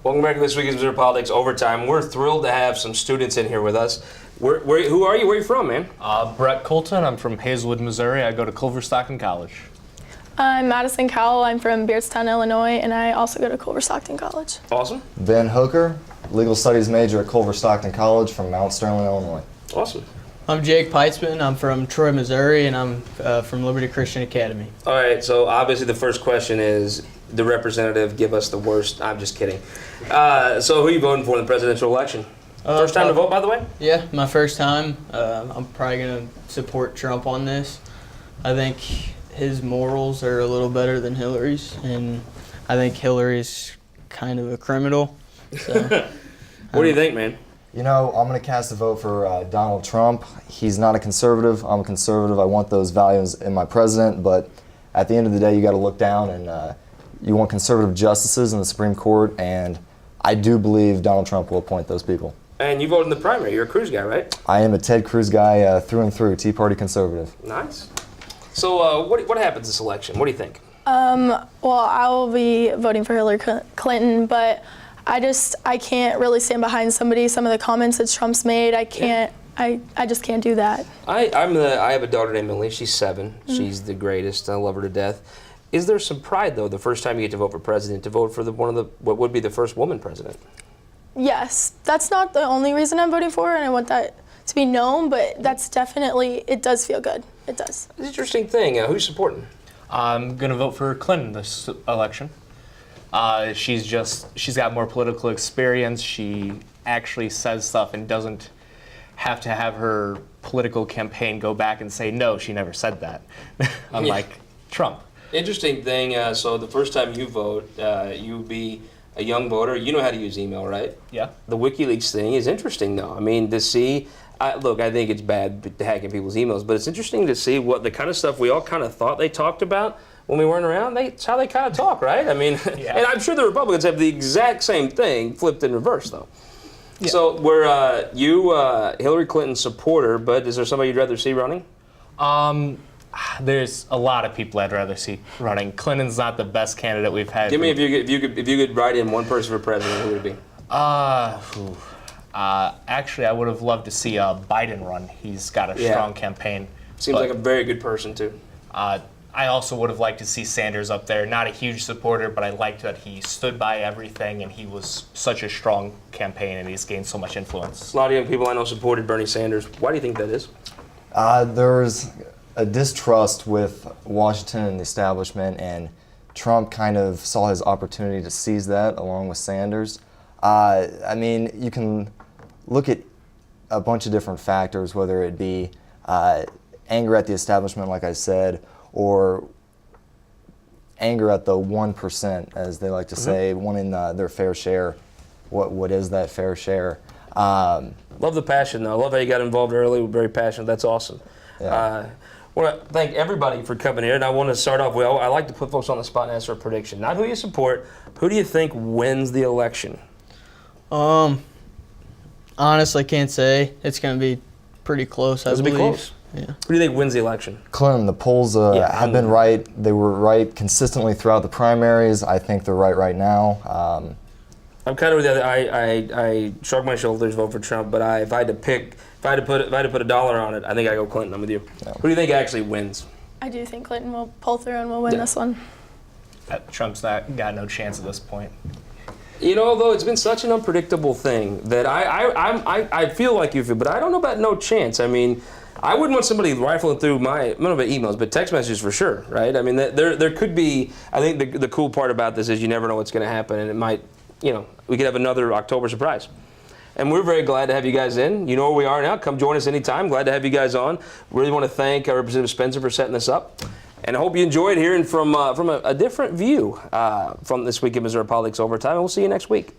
Welcome back to this week's Missouri Politics Overtime. We're thrilled to have some students in here with us. Who are you? Where are you from, man? Brett Colton. I'm from Hazelwood, Missouri. I go to Culver Stockton College. I'm Madison Cowell. I'm from Beardstown, Illinois, and I also go to Culver Stockton College. Awesome. Ben Hooker, legal studies major at Culver Stockton College from Mount Sterling, Illinois. Awesome. I'm Jake Peitzman. I'm from Troy, Missouri, and I'm from Liberty Christian Academy. All right, so obviously the first question is, the representative give us the worst. I'm just kidding. So who are you voting for in the presidential election? First time to vote, by the way? Yeah, my first time. I'm probably going to support Trump on this. I think his morals are a little better than Hillary's, and I think Hillary's kind of a criminal. So, What do you think, man? You know, I'm going to cast a vote for Donald Trump. He's not a conservative. I'm a conservative. I want those values in my president, but at the end of the day, you got to look down and you want conservative justices in the Supreme Court, and I do believe Donald Trump will appoint those people. And you voted in the primary. You're a Cruz guy, right? I am a Ted Cruz guy through and through, Tea Party conservative. Nice. So what happens this election? What do you think? Well, I will be voting for Hillary Clinton, but I can't really stand behind some of the comments that Trump's made. I can't. I just can't do that. I have a daughter named Emily. She's 7. Mm-hmm. She's the greatest. I love her to death. Is there some pride, though, the first time you get to vote for president, to vote for what would be the first woman president? Yes, that's not the only reason I'm voting for, and I want that to be known. But that's definitely, it does feel good. It does. It's an interesting thing. Who you supporting? I'm going to vote for Clinton this election. She's got more political experience. She actually says stuff and doesn't have to have her political campaign go back and say, no, she never said that. Unlike Trump. Interesting thing. So the first time you vote, you would be a young voter. You know how to use email, right? Yeah. The WikiLeaks thing is interesting, though. I mean, to see, look, I think it's bad hacking people's emails, but it's interesting to see what the kind of stuff we all kind of thought they talked about when we weren't around. It's how they kind of talk, right? I mean, yeah. And I'm sure the Republicans have the exact same thing, flipped in reverse, though. Yeah. So were you Hillary Clinton supporter, but is there somebody you'd rather see running? There's a lot of people I'd rather see running. Clinton's not the best candidate we've had. Give me if you could write in one person for president, who would it be? Actually, I would have loved to see Biden run. He's got a strong campaign. Seems like a very good person too. I also would have liked to see Sanders up there. Not a huge supporter, but I liked that he stood by everything and he was such a strong campaign and he's gained so much influence. A lot of young people I know supported Bernie Sanders. Why do you think that is? There's a distrust with Washington and the establishment, and Trump kind of saw his opportunity to seize that along with Sanders. I mean, you can look at a bunch of different factors, whether it be anger at the establishment, like I said, or anger at the 1%, as they like to say, wanting their fair share. What is that fair share? Love the passion, though. I love how you got involved early. We're very passionate. That's awesome. Yeah. I want to thank everybody for coming here, and I want to start off with, I like to put folks on the spot and ask for a prediction. Not who you support, who do you think wins the election? Honestly, can't say. It's going to be pretty close, I believe. It'll be close. Yeah. Who do you think wins the election? Clinton, the polls have been right. They were right consistently throughout the primaries. I think they're right now. I'm kind of with the other. I shrug my shoulders, vote for Trump, but if I had to put a dollar on it, I think I go Clinton. I'm with you. Yeah. Who do you think actually wins? I do think Clinton will pull through and will win this one. Trump's got no chance at this point. You know, though, it's been such an unpredictable thing that I feel like you feel, but I don't know about no chance. I mean, I wouldn't want somebody rifling through I don't know about emails, but text messages for sure, right? I mean, there could be, I think the cool part about this is you never know what's going to happen, and it might, we could have another October surprise. And we're very glad to have you guys in. You know where we are now. Come join us anytime. Glad to have you guys on. Really want to thank Representative Spencer for setting this up. And I hope you enjoyed hearing from a different view from this week in Missouri Politics Overtime. And we'll see you next week.